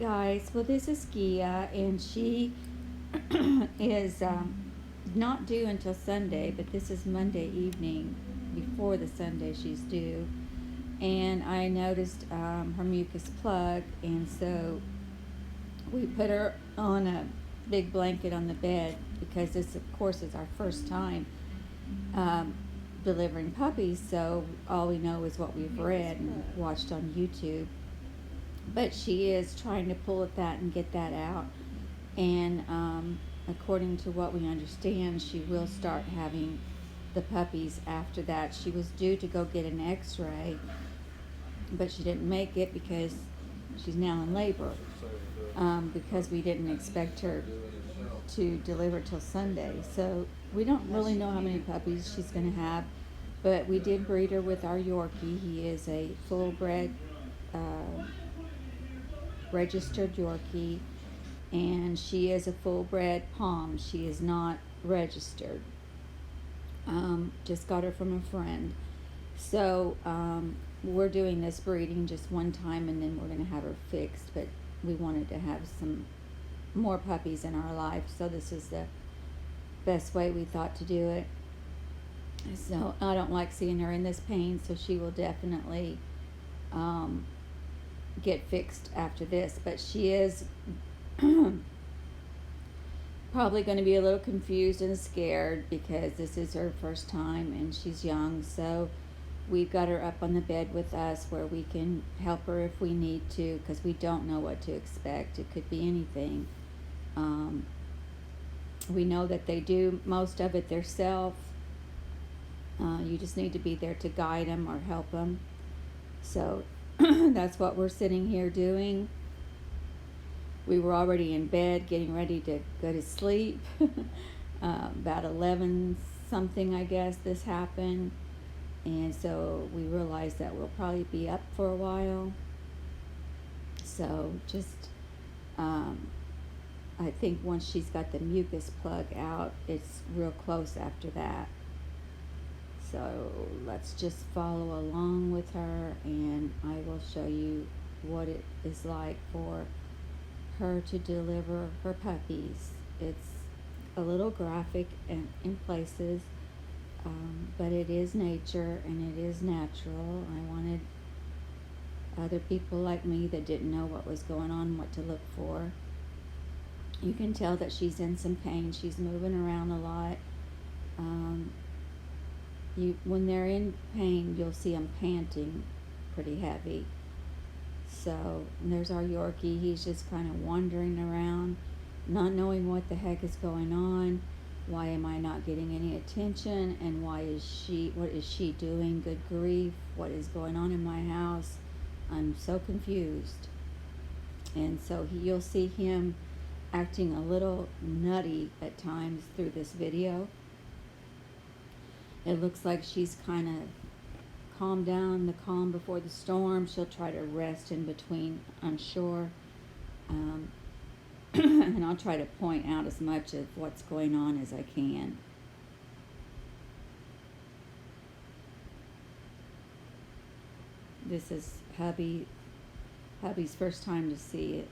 guys, well this is Gia, and she is not due until Sunday, but this is Monday evening before the Sunday she's due. And I noticed her mucus plug, and so we put her on a big blanket on the bed because this, of course, is our first time um, delivering puppies, so all we know is what we've read and watched on YouTube. But she is trying to pull at that and get that out. And according to what we understand, she will start having the puppies after that. She was due to go get an x-ray, but she didn't make it because she's now in labor, because we didn't expect her to deliver till Sunday. So we don't really know how many puppies she's going to have, but we did breed her with our Yorkie. He is a full-bred registered Yorkie, and she is a full-bred Pom. She is not registered. Just got her from a friend. So we're doing this breeding just one time, and then we're going to have her fixed, but we wanted to have some more puppies in our life, so this is the best way we thought to do it. So I don't like seeing her in this pain, so she will definitely get fixed after this. But she is probably going to be a little confused and scared because this is her first time and she's young. So we've got her up on the bed with us where we can help her if we need to, because we don't know what to expect. It could be anything. We know that they do most of it themselves. You just need to be there to guide them or help them. So that's what we're sitting here doing. We were already in bed getting ready to go to sleep. About 11 something, I guess, this happened. And so we realized that we'll probably be up for a while. So just, I think once she's got the mucus plug out, it's real close after that. So let's just follow along with her, and I will show you what it is like for her to deliver her puppies. It's a little graphic in places, but it is nature and it is natural. I wanted other people like me that didn't know what was going on, what to look for. You can tell that she's in some pain. She's moving around a lot. When they're in pain, you'll see them panting pretty heavy. So there's our Yorkie. He's just kind of wandering around, not knowing what the heck is going on. Why am I not getting any attention? And what is she doing? Good grief, what is going on in my house? I'm so confused. And so you'll see him acting a little nutty at times through this video. It looks like she's kind of calmed down, the calm before the storm. She'll try to rest in between, I'm sure. And I'll try to point out as much of what's going on as I can. This is hubby's first time to see it.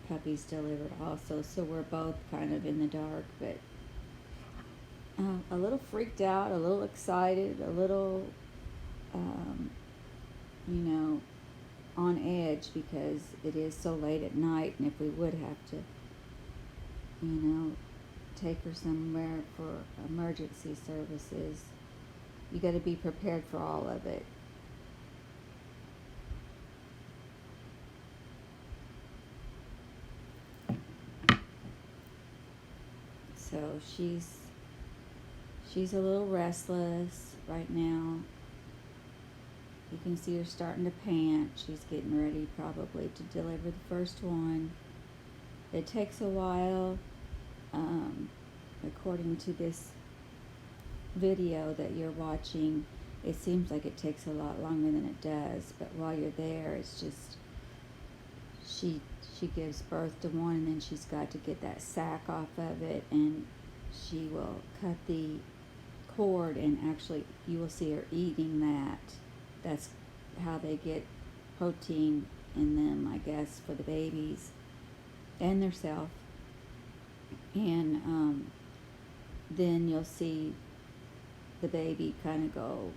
Puppies delivered also, so we're both kind of in the dark, but a little freaked out, a little excited, a little, on edge because it is so late at night, and if we would have to, take her somewhere for emergency services, you got to be prepared for all of it. So she's a little restless right now. You can see her starting to pant. She's getting ready probably to deliver the first one. It takes a while. According to this video that you're watching, it seems like it takes a lot longer than it does. But while you're there, it's just she gives birth to one, and then she's got to get that sac off of it, and she will cut the cord, and actually you will see her eating that. That's how they get protein in them, I guess, for the babies and theirself. And then you'll see the baby kind of go,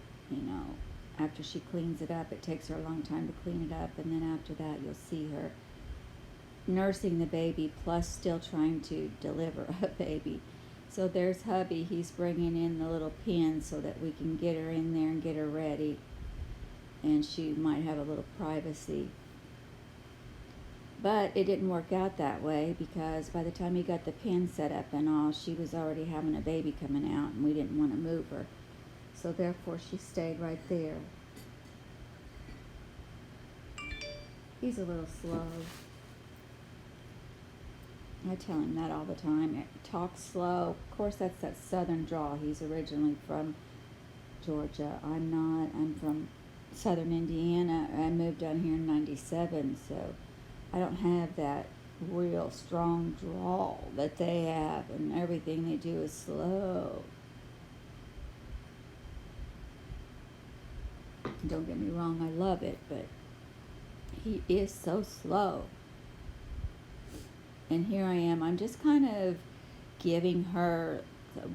after she cleans it up. It takes her a long time to clean it up, and then after that you'll see her nursing the baby plus still trying to deliver a baby. So there's hubby. He's bringing in the little pin so that we can get her in there and get her ready, and she might have a little privacy. But it didn't work out that way, because by the time he got the pin set up and all, she was already having a baby coming out, and we didn't want to move her. So therefore she stayed right there. He's a little slow. I tell him that all the time. Talk slow. Of course, that's that southern drawl. He's originally from Georgia. I'm not. I'm from southern Indiana. I moved down here in 97, so I don't have that real strong drawl that they have, and everything they do is slow. Don't get me wrong, I love it, but he is so slow. And here I am, I'm just kind of giving her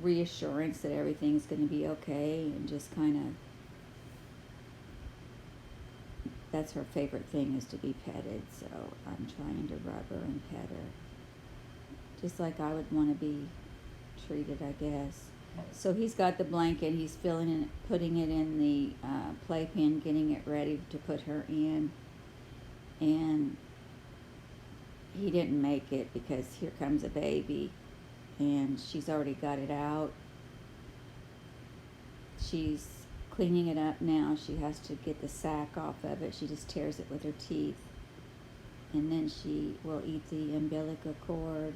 reassurance that everything's going to be okay, and just kind of, that's her favorite thing, is to be petted, so I'm trying to rub her and pet her, just like I would want to be treated, I guess. So he's got the blanket, he's filling it, putting it in the playpen, getting it ready to put her in, and he didn't make it because here comes a baby, and she's already got it out. She's cleaning it up now. She has to get the sack off of it. She just tears it with her teeth, and then she will eat the umbilical cord.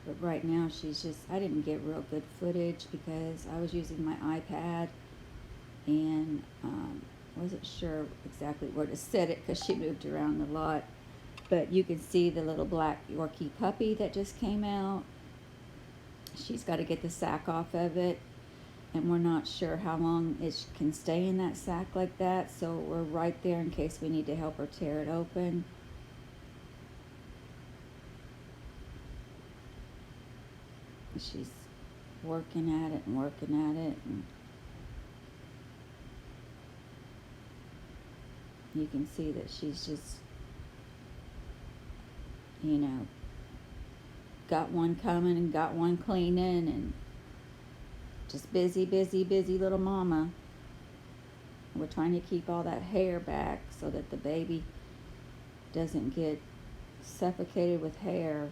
But right now she's just, I didn't get real good footage because I was using my iPad, and wasn't sure exactly where to set it because she moved around a lot. But you can see the little black Yorkie puppy that just came out. She's got to get the sack off of it, and we're not sure how long it can stay in that sack like that, so we're right there in case we need to help her tear it open. She's working at it, and you can see that she's just, got one coming and got one cleaning, and just busy little mama. We're trying to keep all that hair back so that the baby doesn't get suffocated with hair.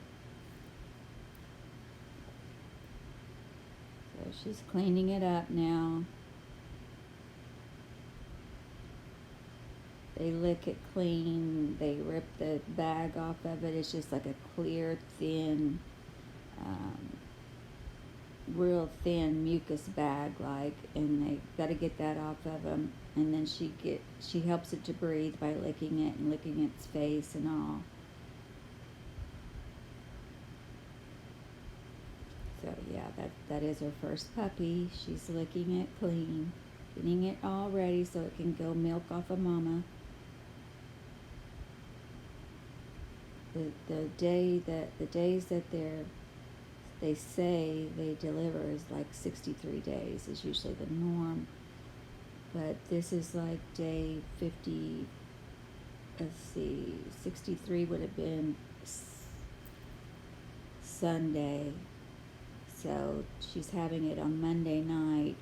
So she's cleaning it up now. They lick it clean. They rip the bag off of it. It's just like a clear, thin, real thin mucus bag, and they got to get that off of them. And then she helps it to breathe by licking it and licking its face and all. So yeah, that is her first puppy. She's licking it clean, getting it all ready so it can go milk off of mama. The days that they say they deliver is like 63 days is usually the norm, but this is like day 50. Let's see, 63 would have been Sunday, so she's having it on Monday night,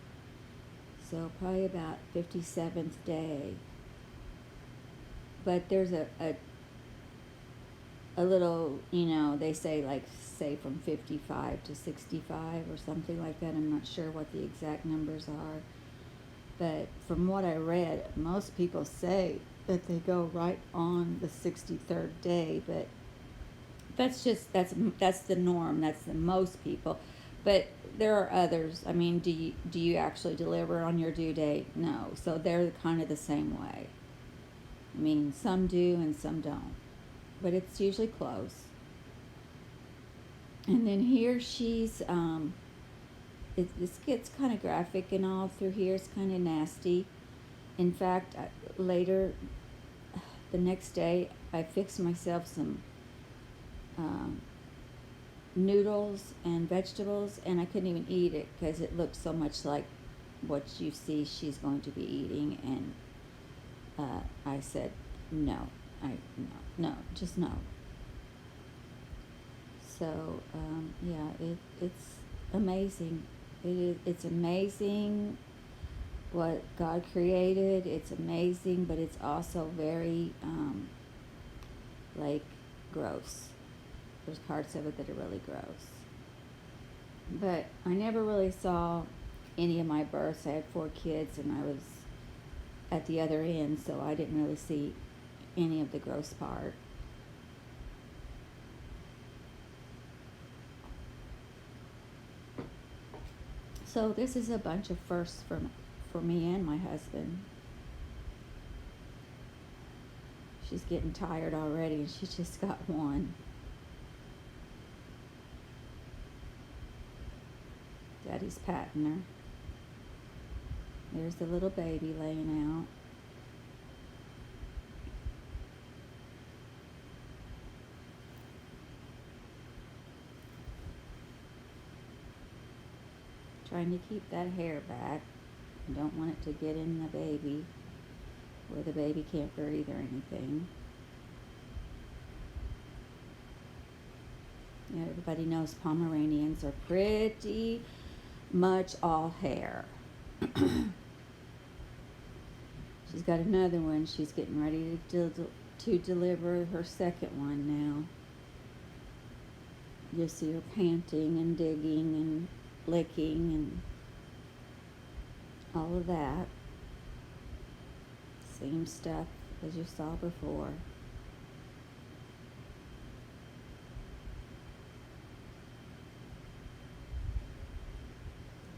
so probably about 57th day. But there's a little, they say from 55 to 65 or something like that. I'm not sure what the exact numbers are, but from what I read, most people say that they go right on the 63rd day, but that's the norm. That's the most people. But there are others. I mean, do you actually deliver on your due date? No. So they're kind of the same way. I mean, some do and some don't, but it's usually close. And then here she's, this gets kind of graphic and all through here. It's kind of nasty. In fact, later, the next day, I fixed myself some um, noodles and vegetables, and I couldn't even eat it because it looked so much like what you see she's going to be eating. And I said, no, no, just no. So yeah, it's amazing. It's amazing what God created. It's amazing, but it's also very like gross. There's parts of it that are really gross. But I never really saw any of my births. I had 4 kids, and I was at the other end, so I didn't really see any of the gross part. So this is a bunch of firsts for me and my husband. She's getting tired already, and she just got one. Daddy's patting her. There's the little baby laying out. Trying to keep that hair back. I don't want it to get in the baby where the baby can't breathe or anything. Yeah, everybody knows Pomeranians are pretty much all hair. She's got another one. She's getting ready to deliver her second one now. You'll see her panting and digging and licking and all of that. Same stuff as you saw before.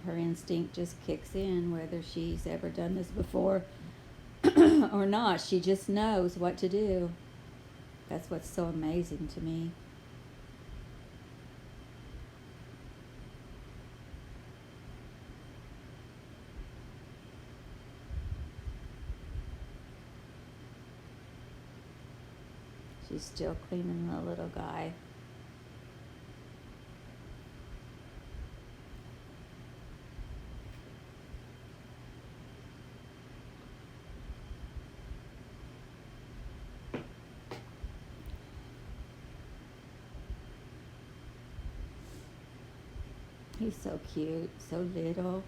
Her instinct just kicks in whether she's ever done this before or not. She just knows what to do. That's what's so amazing to me. She's still cleaning the little guy. He's so cute, so little.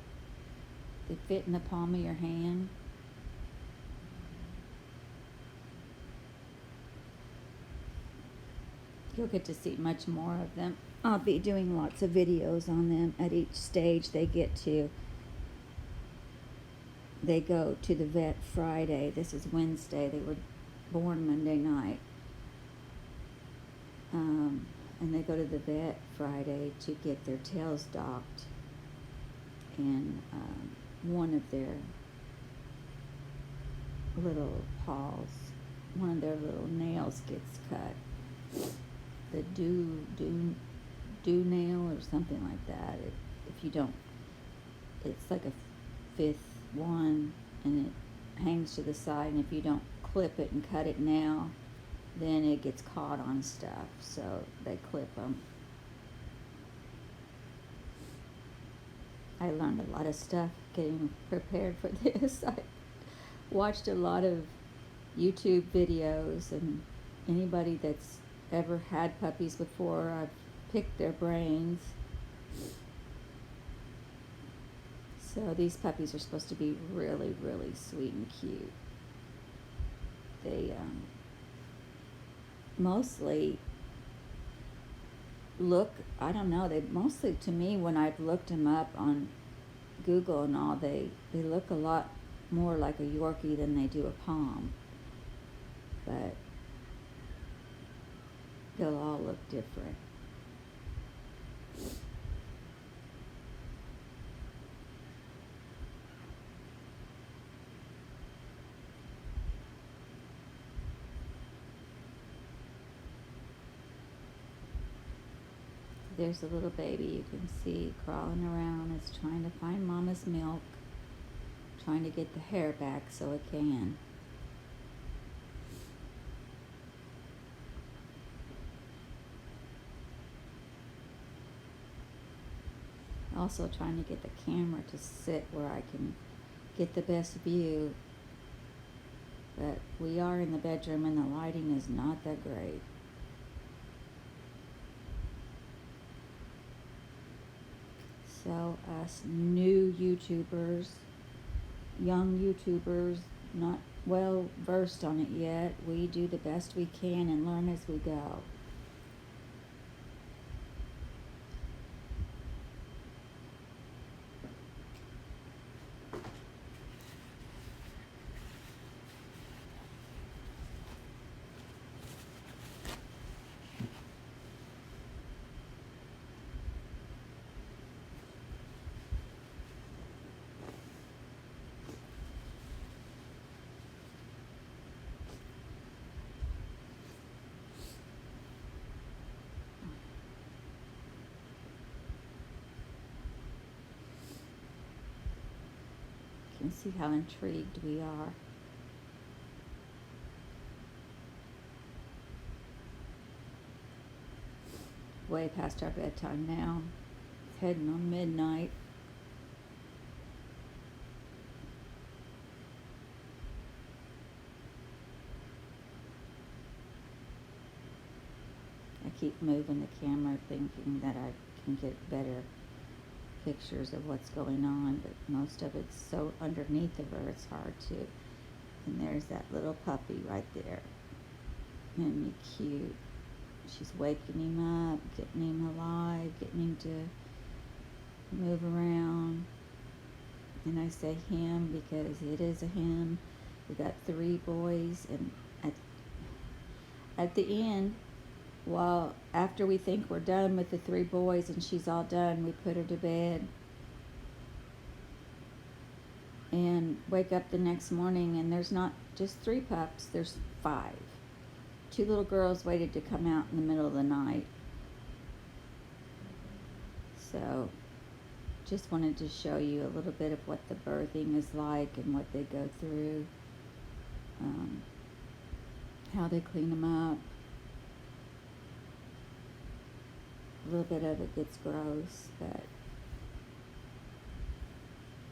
They fit in the palm of your hand. You'll get to see much more of them. I'll be doing lots of videos on them at each stage they get to. They go to the vet Friday. This is Wednesday. They were born Monday night. And they go to the vet Friday to get their tails docked. And one of their little paws, one of their little nails gets cut. The do nail or something like that. If you don't, it's like a fifth one, and it hangs to the side, and if you don't clip it and cut it now, then it gets caught on stuff, so they clip them. I learned a lot of stuff getting prepared for this. I watched a lot of YouTube videos, and anybody that's ever had puppies before, I've picked their brains. So these puppies are supposed to be really, really sweet and cute. They mostly look, I don't know, they mostly, to me, when I've looked them up on Google and all, they look a lot more like a Yorkie than they do a Pom. But they'll all look different. There's a little baby you can see crawling around. It's trying to find mama's milk. trying to get the hair back so it can. Also trying to get the camera to sit where I can get the best view. But we are in the bedroom and the lighting is not that great. So us new YouTubers, young YouTubers, not well versed on it yet, we do the best we can and learn as we go. You can see how intrigued we are. Way past our bedtime now. It's heading on midnight. I keep moving the camera thinking that I can get better pictures of what's going on, but most of it's so underneath of her it's hard to. And there's that little puppy right there. Isn't he cute? She's waking him up, getting him alive, getting him to move around. And I say him because it is a him. We got 3 boys, and at the end, well, after we think we're done with the 3 boys and she's all done, we put her to bed and wake up the next morning and there's not just 3 pups, there's 5. 2 little girls waited to come out in the middle of the night. So just wanted to show you a little bit of what the birthing is like and what they go through, how they clean them up. A little bit of it gets gross, but,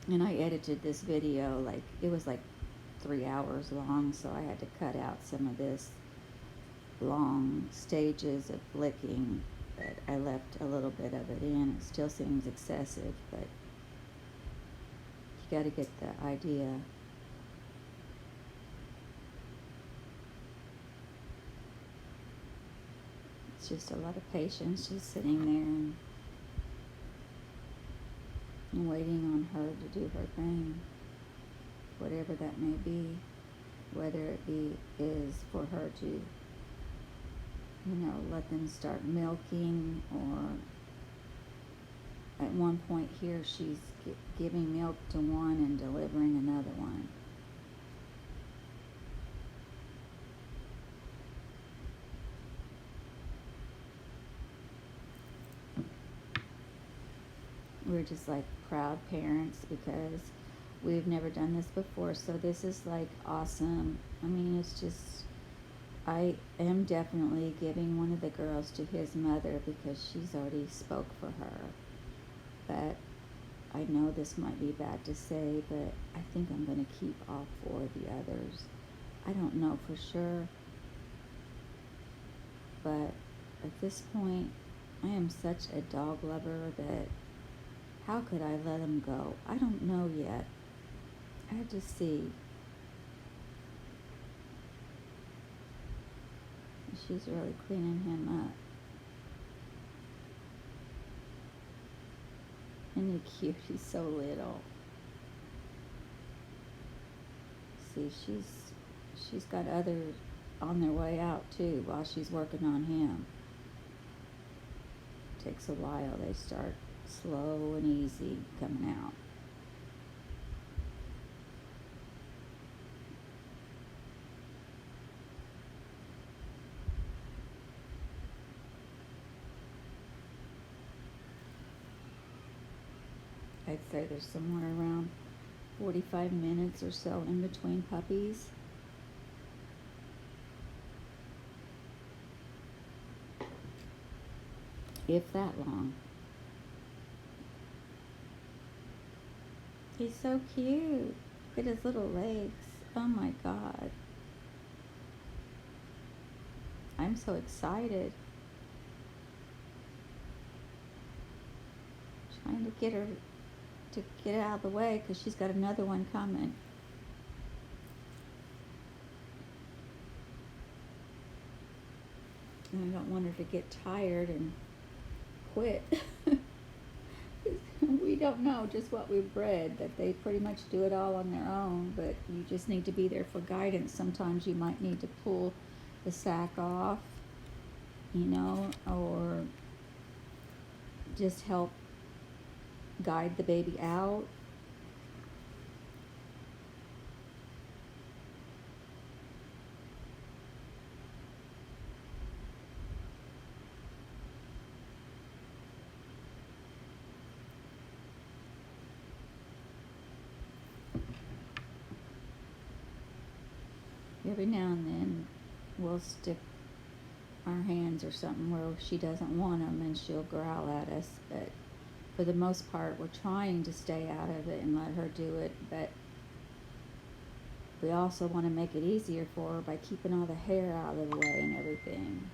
and I edited this video, like, it was like 3 hours long, so I had to cut out some of this long stages of flicking, but I left a little bit of it in. It still seems excessive, but you got to get the idea. It's just a lot of patience just sitting there and waiting on her to do her thing, whatever that may be, whether it is for her to, let them start milking, or at one point here she's giving milk to one and delivering another one. We're just like proud parents because we've never done this before, so this is like awesome. I mean, it's just, I am definitely giving one of the girls to his mother because she's already spoke for her. But I know this might be bad to say, but I think I'm going to keep all 4 of the others. I don't know for sure, but at this point, I am such a dog lover that how could I let him go? I don't know yet. I have to see. She's really cleaning him up. Isn't he cute? He's so little. See, she's got others on their way out too while she's working on him. Takes a while. They start slow and easy coming out. I'd say there's somewhere around 45 minutes or so in between puppies. If that long. He's so cute. Look at his little legs. Oh my God. I'm so excited. Trying to get her to get out of the way because she's got another one coming. And I don't want her to get tired and quit. We don't know just what we've read, that they pretty much do it all on their own, but you just need to be there for guidance. Sometimes you might need to pull the sack off, you know, or just help guide the baby out. Every now and then we'll stick our hands or something where she doesn't want them and she'll growl at us, but for the most part we're trying to stay out of it and let her do it, but we also want to make it easier for her by keeping all the hair out of the way and everything.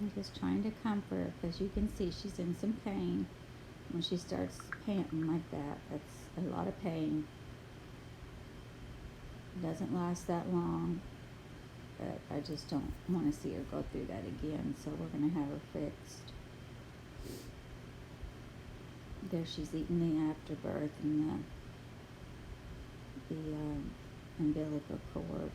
I'm just trying to comfort her because you can see she's in some pain. When she starts panting like that, that's a lot of pain. It doesn't last that long, but I just don't want to see her go through that again, so we're going to have her fixed. There she's eating the afterbirth and the umbilical cord.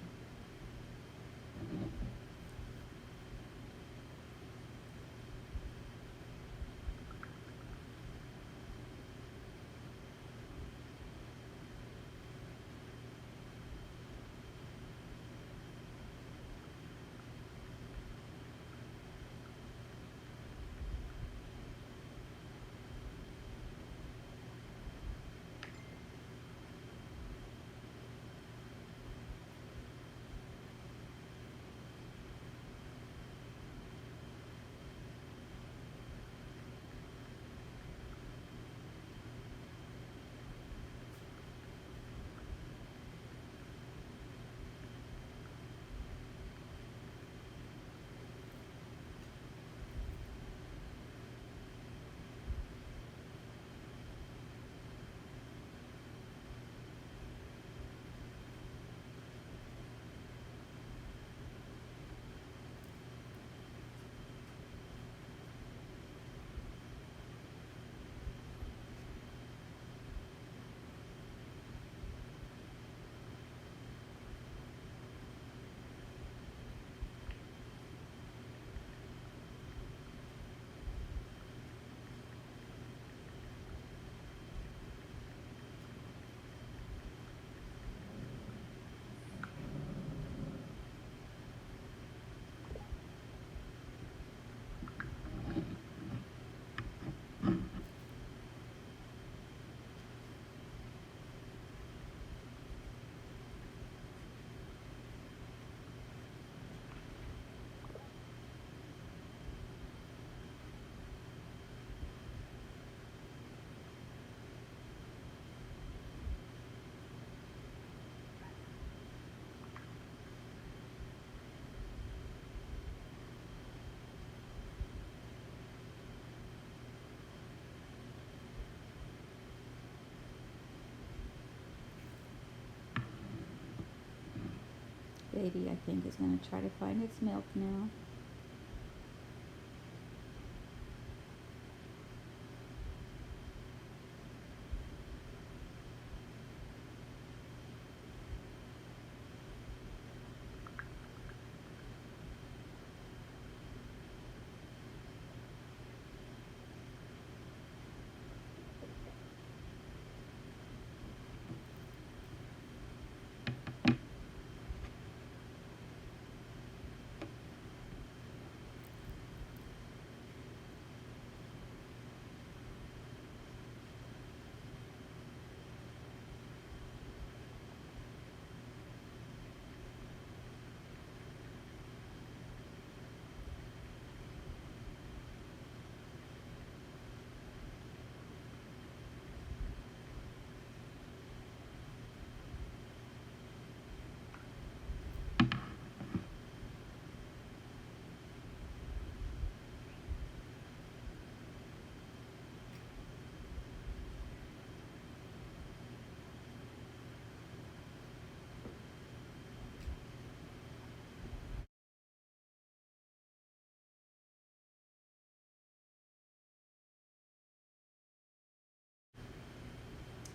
baby, I think, is going to try to find its milk now.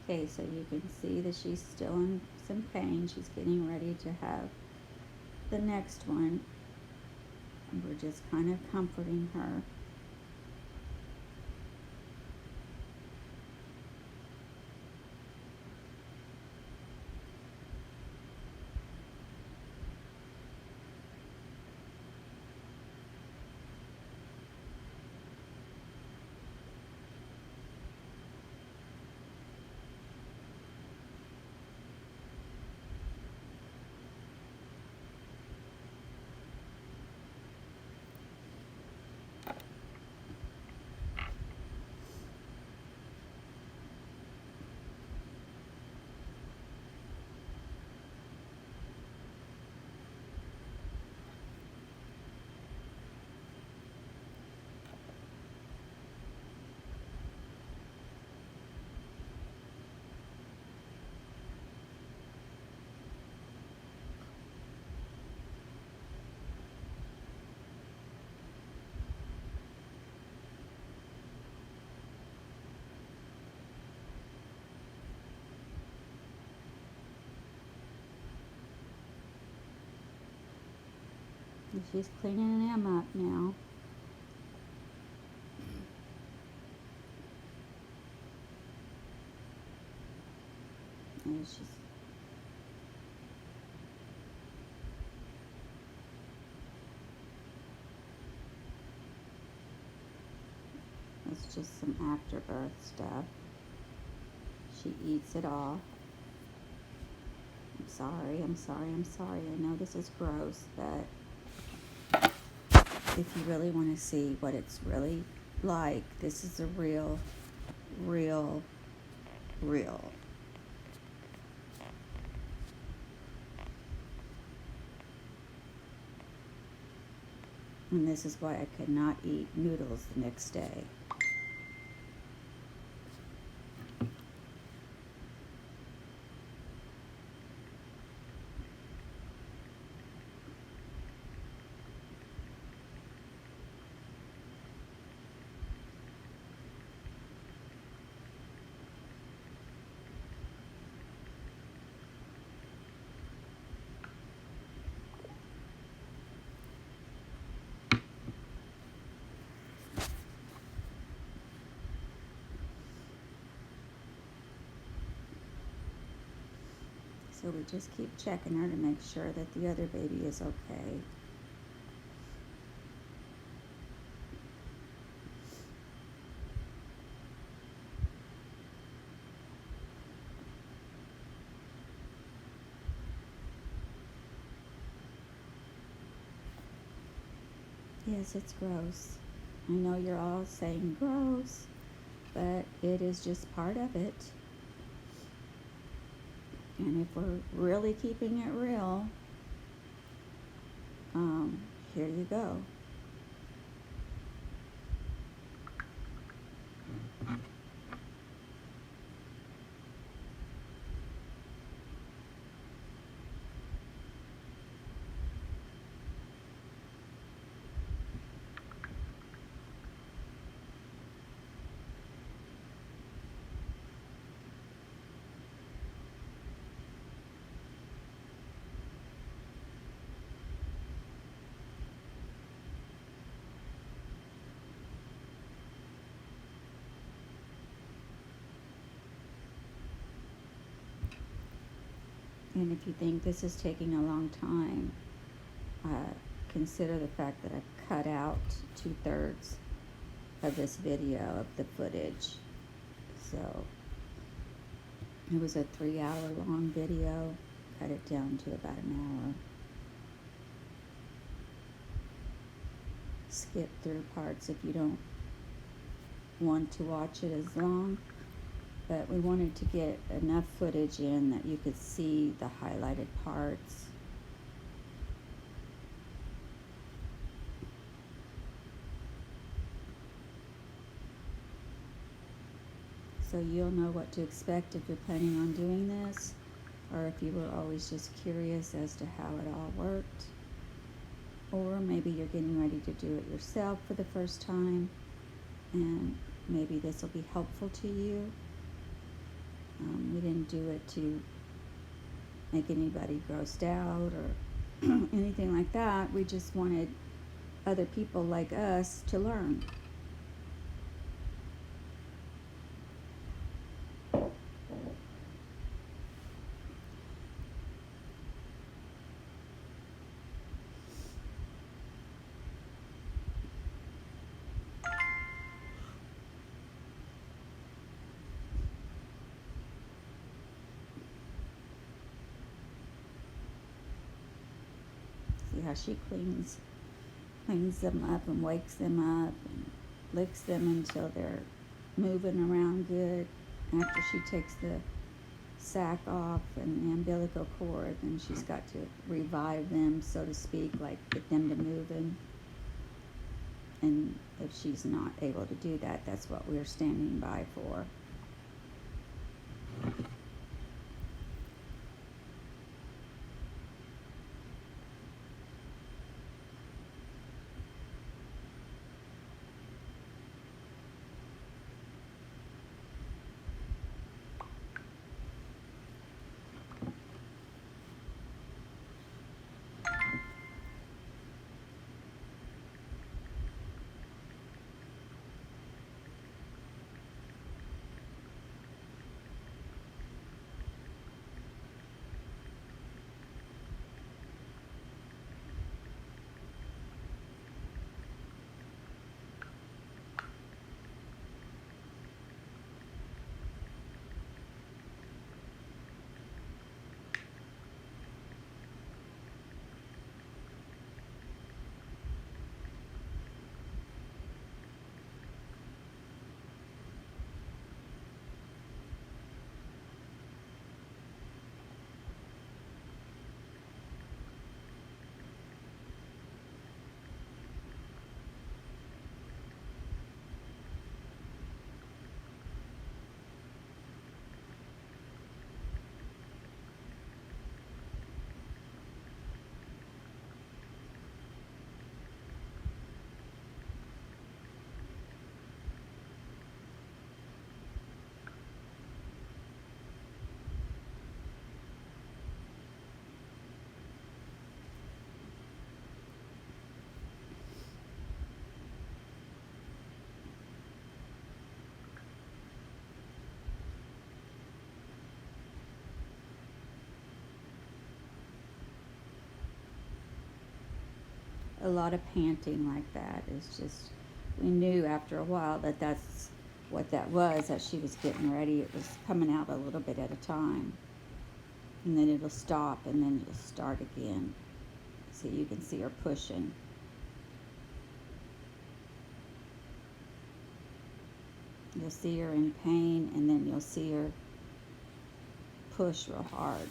Okay, so you can see that she's still in some pain. She's getting ready to have the next one. And we're just kind of comforting her. And she's cleaning him up now. And she's it's just some afterbirth stuff. She eats it all. I'm sorry, I'm sorry, I'm sorry. I know this is gross, but if you really want to see what it's really like, this is a real. And this is why I could not eat noodles the next day. So we just keep checking her to make sure that the other baby is okay. Yes, it's gross. I know you're all saying gross, but it is just part of it. And if we're really keeping it real, here you go. And if you think this is taking a long time, consider the fact that I've cut out 2/3 of this video of the footage. So it was a 3-hour long video. Cut it down to about an hour. Skip through parts if you don't want to watch it as long. But we wanted to get enough footage in that you could see the highlighted parts. So you'll know what to expect if you're planning on doing this, or if you were always just curious as to how it all worked. Or maybe you're getting ready to do it yourself for the first time, and maybe this will be helpful to you. We didn't do it to make anybody grossed out or anything like that. We just wanted other people like us to learn. See how she cleans them up and wakes them up and licks them until they're moving around good. After she takes the sack off and the umbilical cord, then she's got to revive them, so to speak, like get them to moving. And if she's not able to do that, that's what we're standing by for. A lot of panting like that is just, we knew after a while that that's what that was, that she was getting ready. It was coming out a little bit at a time, and then it'll stop and then it'll start again. So you can see her pushing. You'll see her in pain, and then you'll see her push real hard.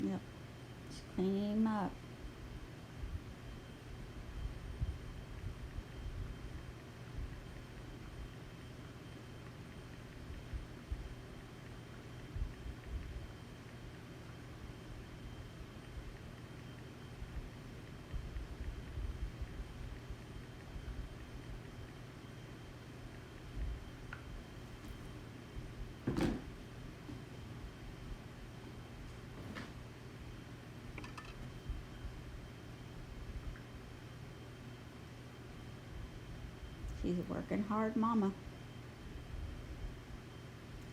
Yep, just cleaning him up. She's a working hard mama.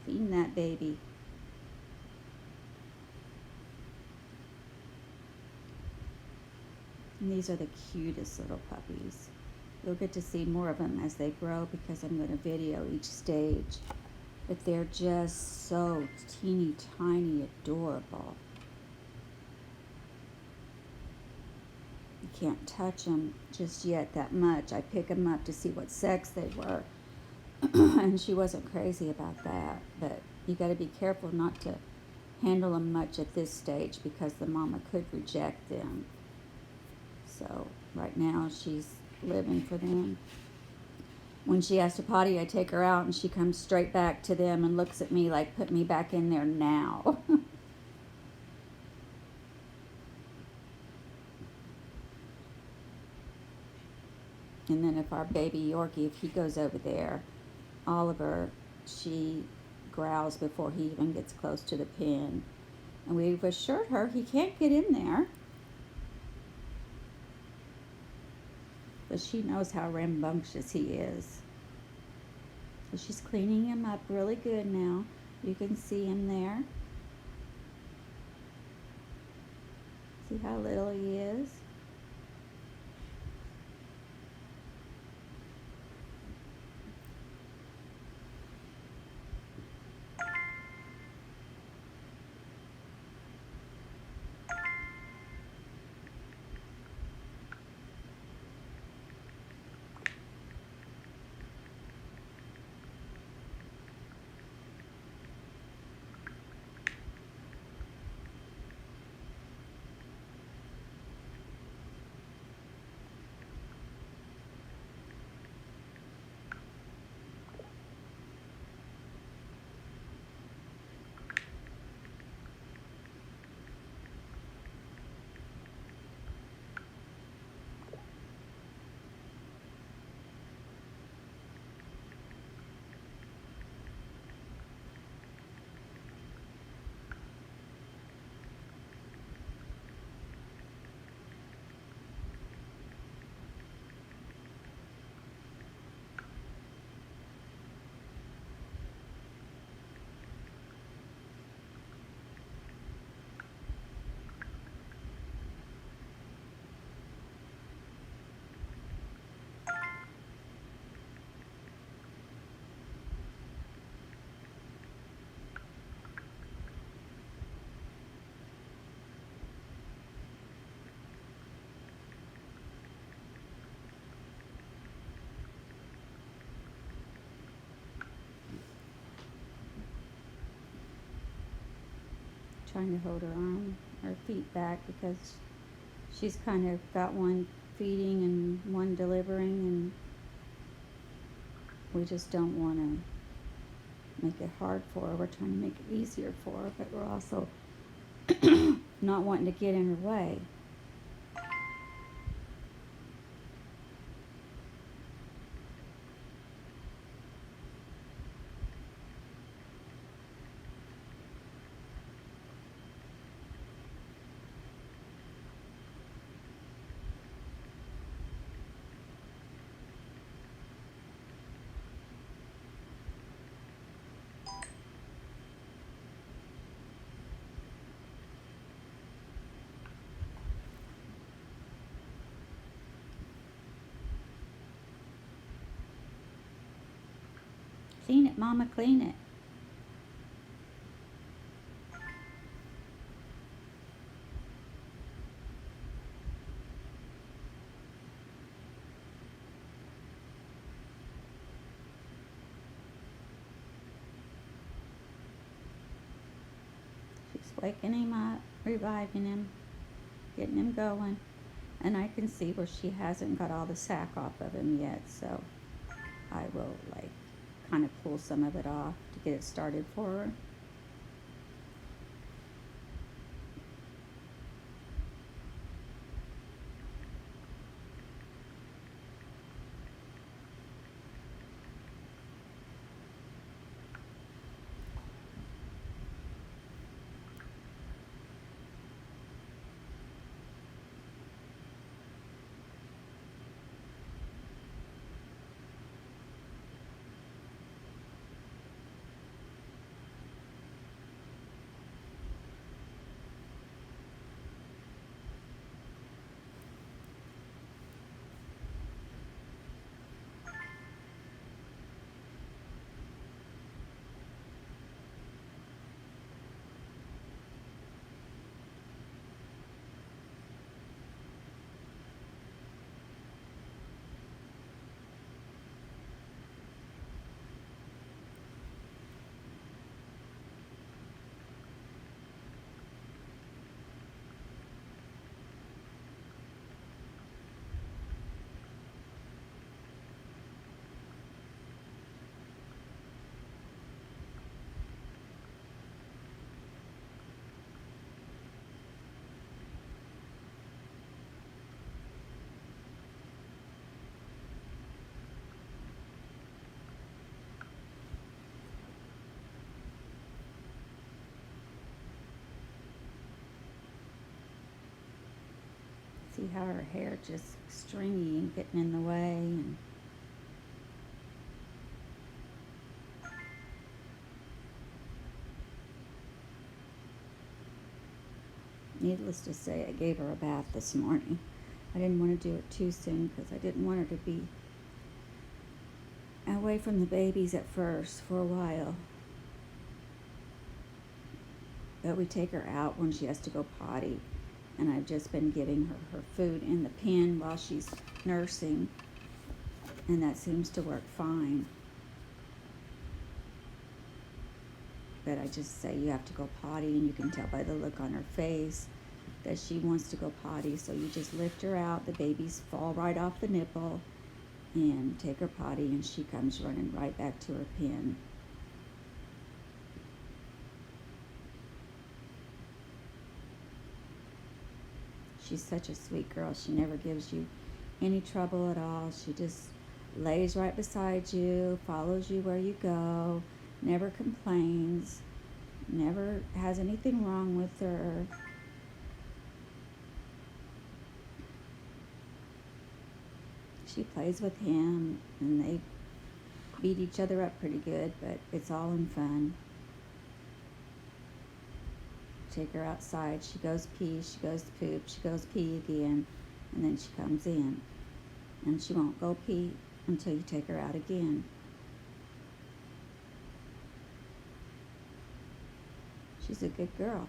Feeding that baby. And these are the cutest little puppies. You'll get to see more of them as they grow because I'm going to video each stage. But they're just so teeny tiny, adorable. You can't touch them just yet that much. I pick them up to see what sex they were. And she wasn't crazy about that. But you got to be careful not to handle them much at this stage because the mama could reject them. So right now she's living for them. When she has to potty, I take her out and she comes straight back to them and looks at me like, put me back in there now. And then if our baby Yorkie, if he goes over there, Oliver, she growls before he even gets close to the pen. And we've assured her he can't get in there. But she knows how rambunctious he is. So she's cleaning him up really good now. You can see him there. See how little he is? Trying to hold her feet back because she's kind of got one feeding and one delivering, and we just don't want to make it hard for her. We're trying to make it easier for her, but we're also not wanting to get in her way. Clean it, Mama, clean it. She's waking him up, reviving him, getting him going. And I can see where she hasn't got all the sack off of him yet, so I will kind of pull some of it off to get it started for her. See how her hair just stringy and getting in the way, and needless to say, I gave her a bath this morning. I didn't want to do it too soon because I didn't want her to be away from the babies at first for a while. But we take her out when she has to go potty, and I've just been giving her food in the pen while she's nursing, and that seems to work fine. But I just say you have to go potty, and you can tell by the look on her face that she wants to go potty, so you just lift her out, the babies fall right off the nipple, and take her potty, and she comes running right back to her pen. She's such a sweet girl. She never gives you any trouble at all. She just lays right beside you, follows you where you go, never complains, never has anything wrong with her. She plays with him, and they beat each other up pretty good, but it's all in fun. Take her outside, she goes pee, she goes poop, she goes pee again, and then she comes in. And she won't go pee until you take her out again. She's a good girl.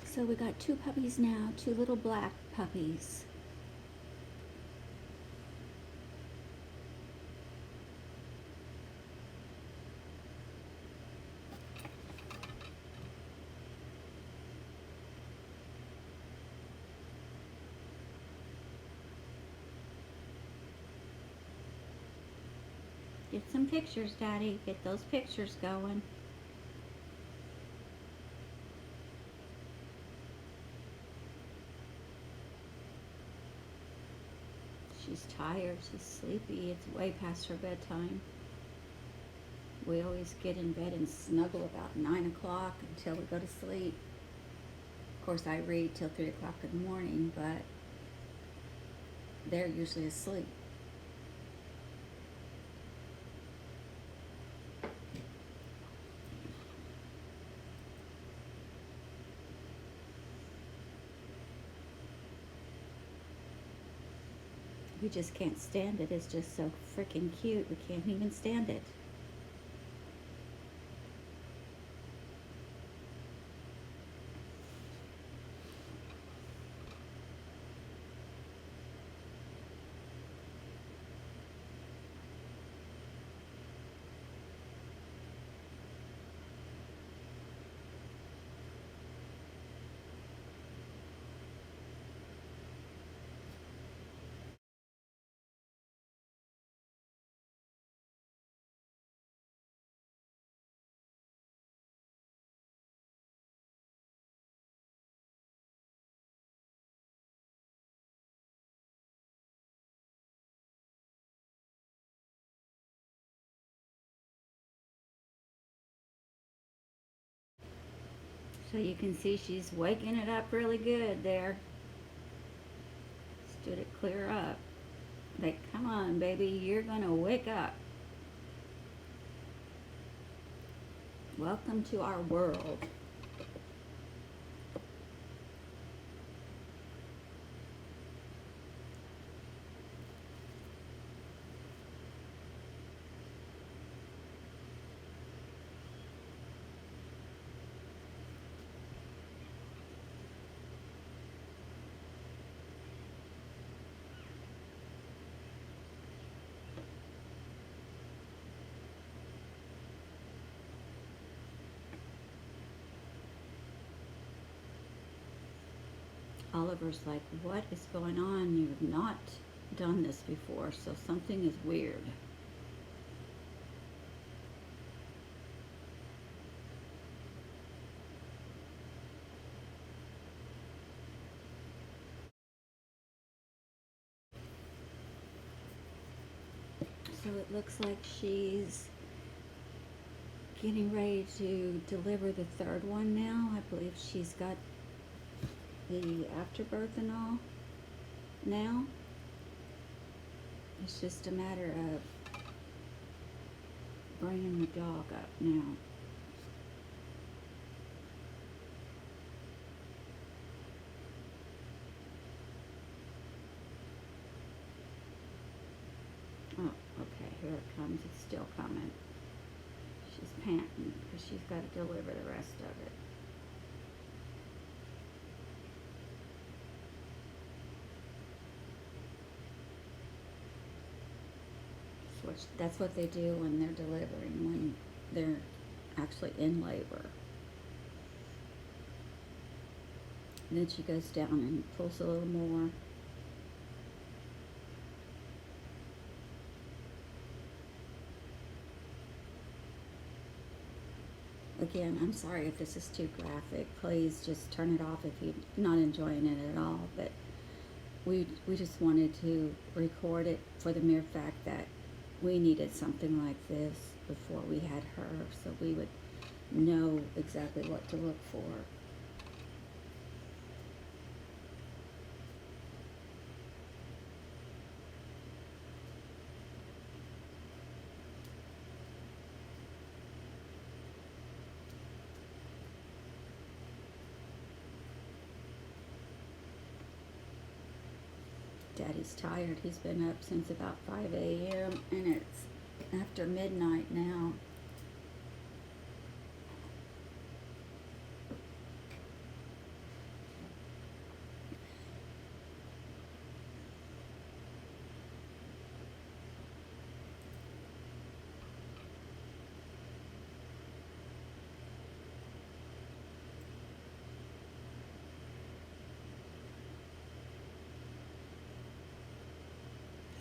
So we got 2 puppies now, 2 little black puppies. Get some pictures, Daddy. Get those pictures going. She's tired, she's sleepy. It's way past her bedtime. We always get in bed and snuggle about 9 o'clock until we go to sleep. Of course, I read till 3 o'clock in the morning, but they're usually asleep. We just can't stand it. It's just so freaking cute. We can't even stand it. So you can see she's waking it up really good there. Stood it clear up. Like, come on, baby, you're gonna wake up. Welcome to our world. Oliver's like, what is going on? You're not done this before, so something is weird. So it looks like she's getting ready to deliver the third one now. I believe she's got the afterbirth and all now. It's just a matter of bringing the dog up now. Oh, okay, here it comes. It's still coming. She's panting because she's got to deliver the rest of it. That's what they do when they're delivering, when they're actually in labor. And then she goes down and pulls a little more. Again, I'm sorry if this is too graphic. Please just turn it off if you're not enjoying it at all. But we just wanted to record it for the mere fact that we needed something like this before we had her, so we would know exactly what to look for. Daddy's tired. He's been up since about 5 a.m. and it's after midnight now.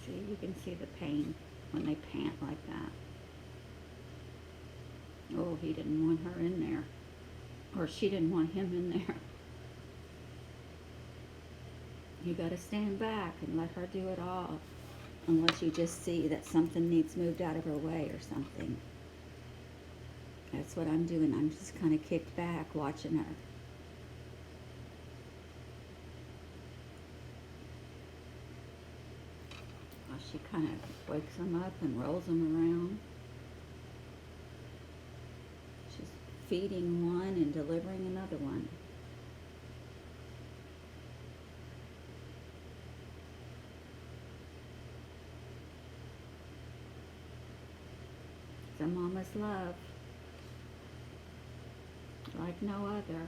See, you can see the pain when they pant like that. Oh, he didn't want her in there. Or she didn't want him in there. You gotta stand back and let her do it all. Unless you just see that something needs moved out of her way or something. That's what I'm doing. I'm just kind of kicked back watching her. Well, she kind of wakes him up and rolls him around. She's feeding one and delivering another one. It's a mama's love, like no other.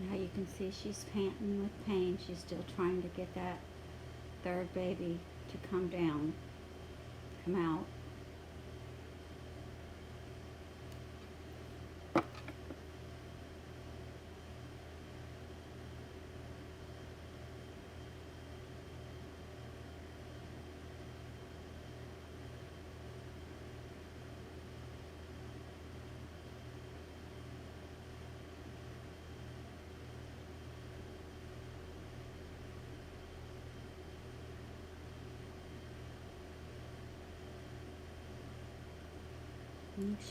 Now you can see she's panting with pain. She's still trying to get that third baby to come out.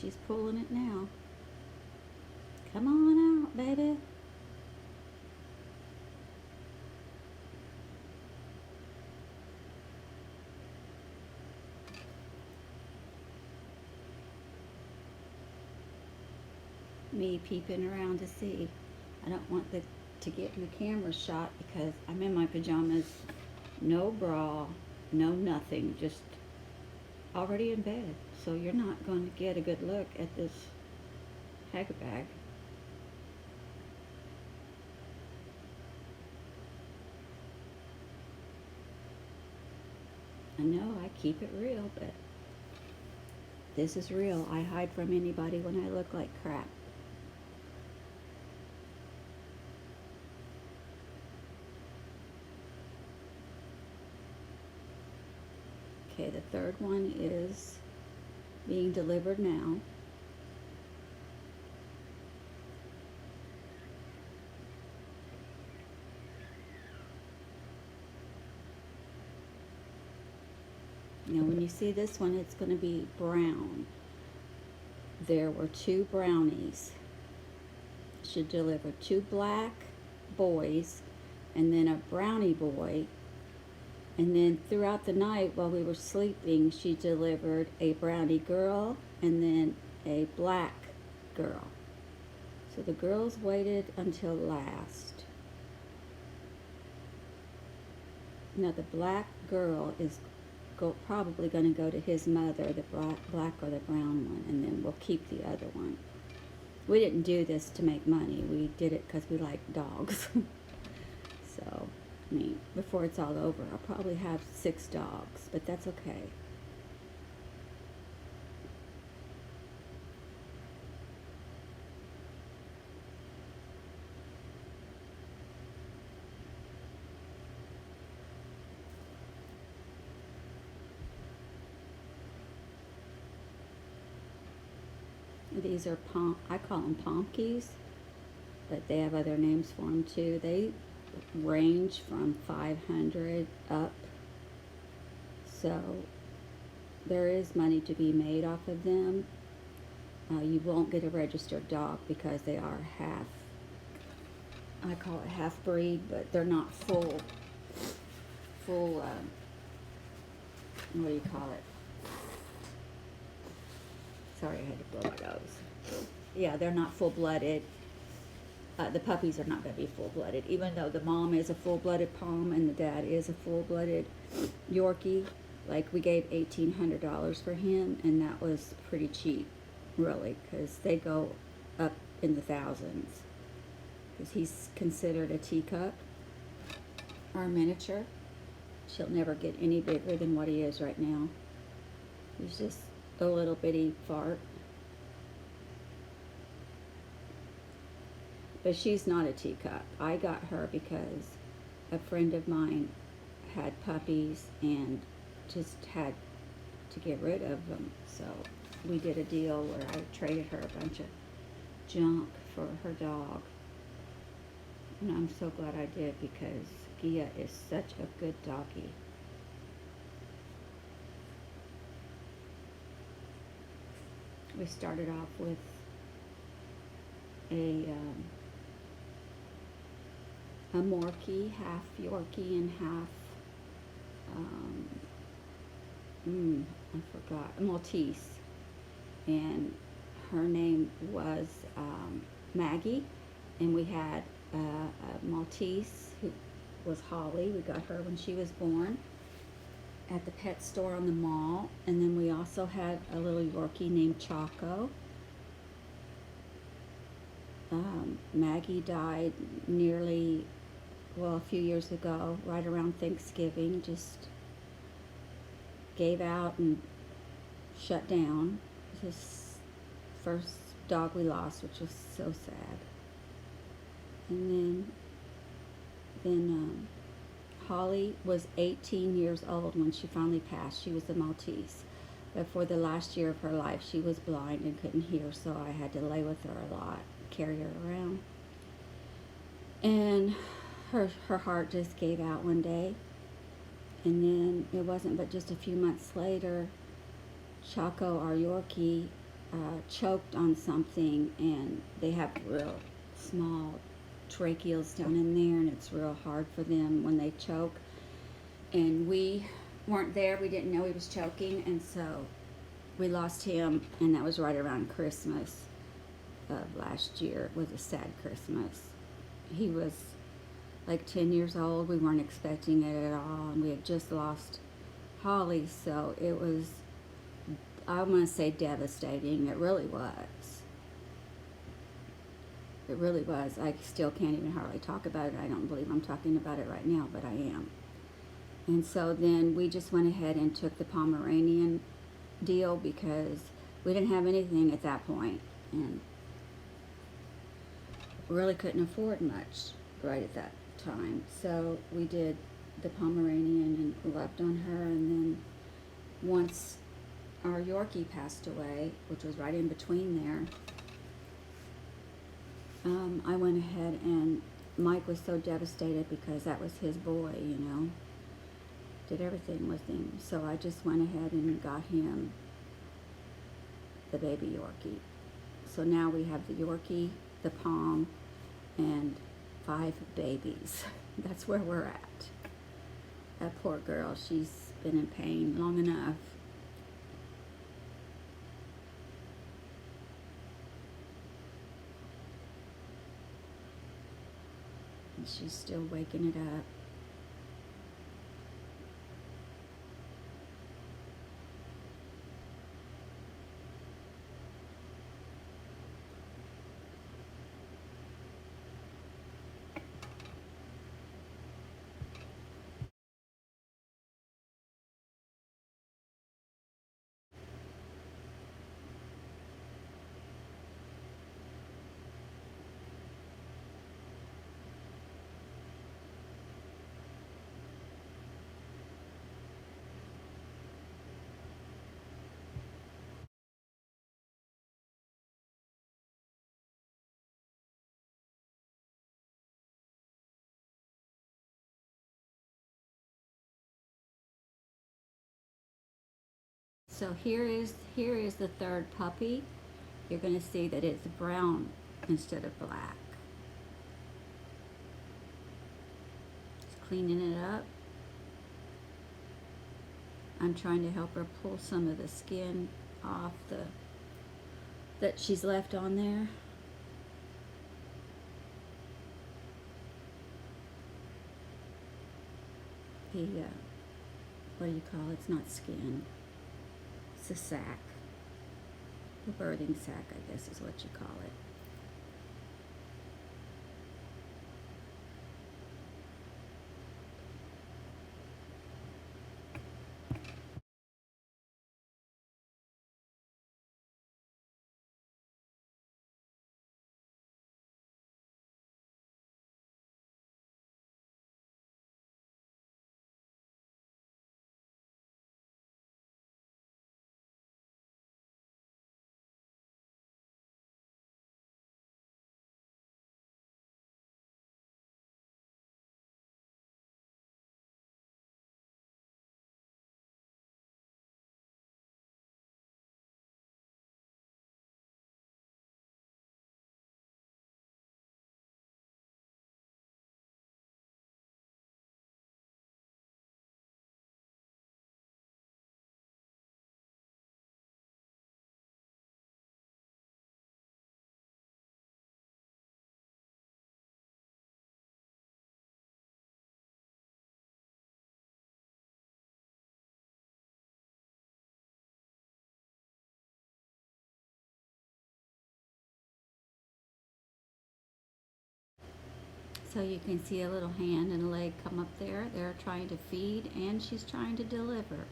She's pulling it now. Come on out, baby. me peeping around to see. I don't want to get in the camera shot because I'm in my pajamas, no bra, no nothing, just already in bed. So you're not going to get a good look at this hagabag. I know I keep it real, but this is real. I hide from anybody when I look like crap. Okay, the third one is being delivered now. Now when you see this one, it's going to be brown. There were 2 brownies. She delivered 2 black boys and then a brownie boy. And then throughout the night while we were sleeping, she delivered a brownie girl and then a black girl. So the girls waited until last. Now the black girl is probably going to go to his mother, the black or the brown one, and then we'll keep the other one. We didn't do this to make money. We did it because we like dogs. So, I mean, before it's all over, I'll probably have 6 dogs, but that's okay. These are I call them Puppies, but they have other names for them too. They range from 500 up, so there is money to be made off of them. You won't get a registered dog because they are half, I call it half breed, but they're not full, what do you call it? Sorry, I had to blow my nose. Yeah, they're not full-blooded. The puppies are not going to be full-blooded, even though the mom is a full-blooded Pom and the dad is a full-blooded Yorkie. Like, we gave $1,800 for him, and that was pretty cheap, really, because they go up in the thousands. Because he's considered a teacup or a miniature. She'll never get any bigger than what he is right now. He's just a little bitty fart. But she's not a teacup. I got her because a friend of mine had puppies and just had to get rid of them. So we did a deal where I traded her a bunch of junk for her dog. And I'm so glad I did because Gia is such a good doggy. We started off with a Morkie, half Yorkie and half, I forgot, a Maltese. And her name was Maggie. And we had a Maltese who was Holly. We got her when she was born at the pet store on the mall. And then we also had a little Yorkie named Choco. Maggie died a few years ago, right around Thanksgiving. Just gave out and shut down. It was his first dog we lost, which was so sad. And then Holly was 18 years old when she finally passed. She was a Maltese. But for the last year of her life, she was blind and couldn't hear, so I had to lay with her a lot, carry her around. And her heart just gave out one day. And then it wasn't but just a few months later, Choco, our Yorkie, choked on something, and they have real small tracheals down in there, and it's real hard for them when they choke. And we weren't there. We didn't know he was choking, and so we lost him, and that was right around Christmas. of last year. It was a sad Christmas. He was like 10 years old. We weren't expecting it at all, and we had just lost Holly, so it was, I want to say, devastating. It really was. It really was. I still can't even hardly talk about it. I don't believe I'm talking about it right now, but I am. And so then we just went ahead and took the Pomeranian deal because we didn't have anything at that point, and really couldn't afford much right at that time. So we did the Pomeranian and loved on her. And then once our Yorkie passed away, which was right in between there, I went ahead, and Mike was so devastated because that was his boy, you know, did everything with him. So I just went ahead and got him the baby Yorkie. So now we have the Yorkie, the Pom, and 5 babies. That's where we're at. That poor girl, she's been in pain long enough. And she's still waking it up. So here is the third puppy. You're going to see that it's brown instead of black. Just cleaning it up. I'm trying to help her pull some of the skin off that she's left on there. The what do you call it? It's not skin. It's a sac. The birthing sac, I guess, is what you call it. So you can see a little hand and a leg come up there. They're trying to feed, and she's trying to deliver.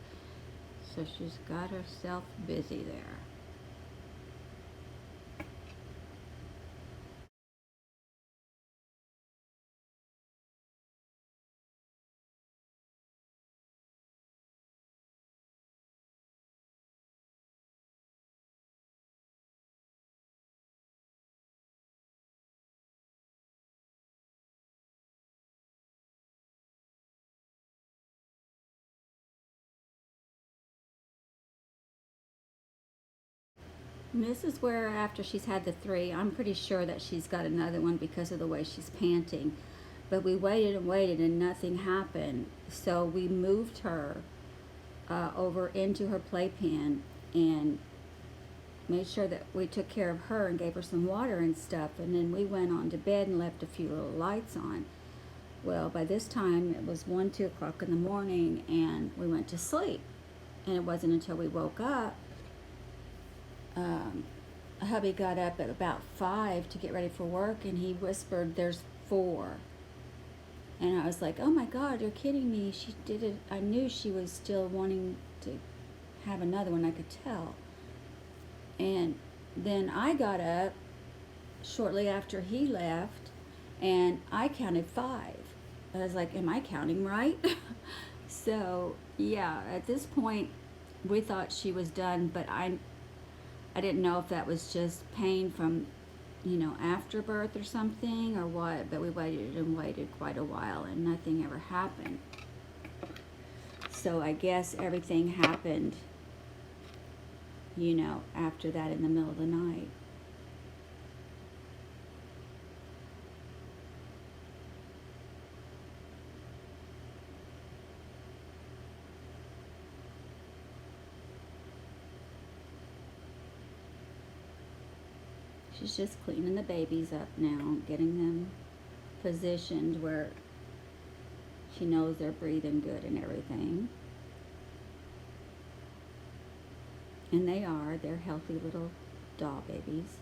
So she's got herself busy there. And this is where, after she's had the 3, I'm pretty sure that she's got another one because of the way she's panting. But we waited and waited and nothing happened. So we moved her over into her playpen, and made sure that we took care of her and gave her some water and stuff, and then we went on to bed and left a few little lights on. Well, by this time it was 1, 2 o'clock in the morning, and we went to sleep. And it wasn't until we woke up, um, hubby got up at about 5 to get ready for work, and he whispered, "There's 4." And I was like, "Oh my God, you're kidding me." She did it. I knew she was still wanting to have another one, I could tell. And then I got up shortly after he left, and I counted 5. I was like, "Am I counting right?" So, yeah, at this point, we thought she was done, but I didn't know if that was just pain from, after birth or something or what, but we waited and waited quite a while and nothing ever happened. So I guess everything happened, after that in the middle of the night. She's just cleaning the babies up now, getting them positioned where she knows they're breathing good and everything. And they are. They're healthy little doll babies.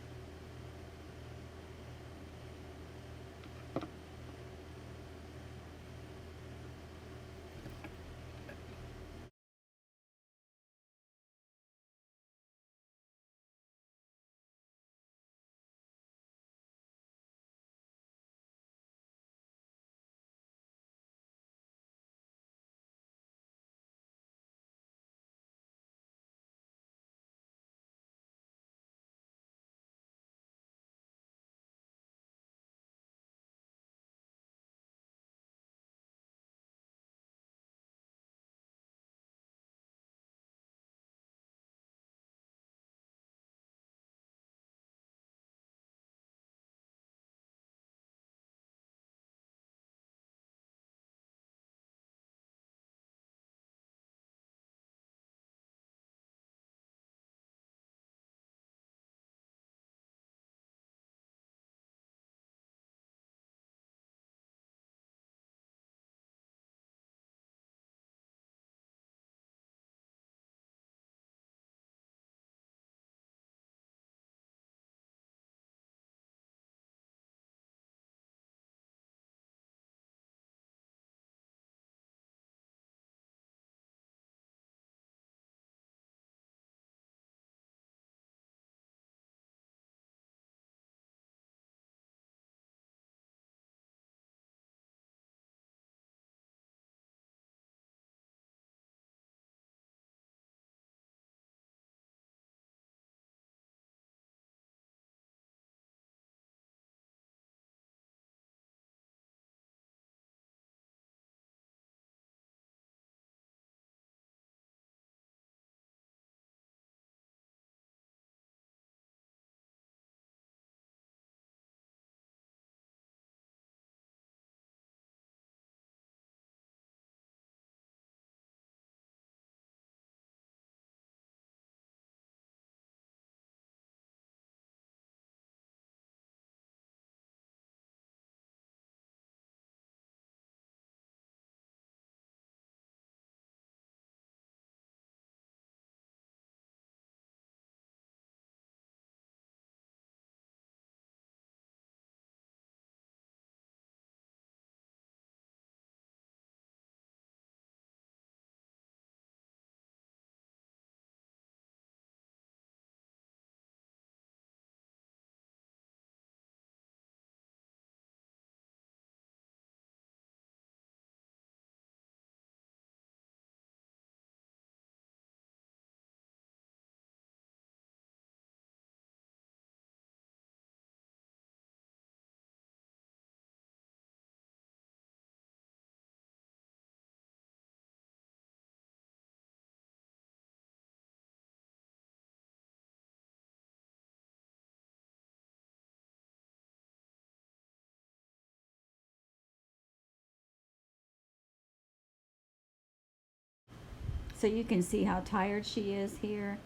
So you can see how tired she is here.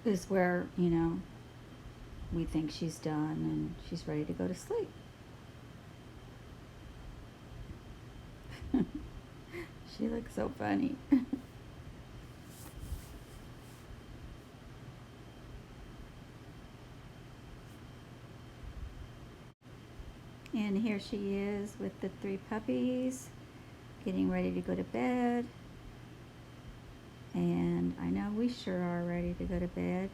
is where, you know, we think she's done and she's ready to go to sleep. She looks so funny. And here she is with the 3 puppies, getting ready to go to bed. And I know we sure are ready to go to bed.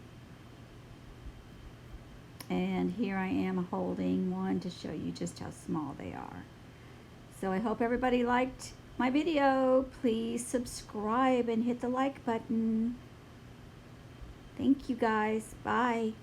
And here I am holding one to show you just how small they are. So I hope everybody liked my video. Please subscribe and hit the like button. Thank you guys. Bye.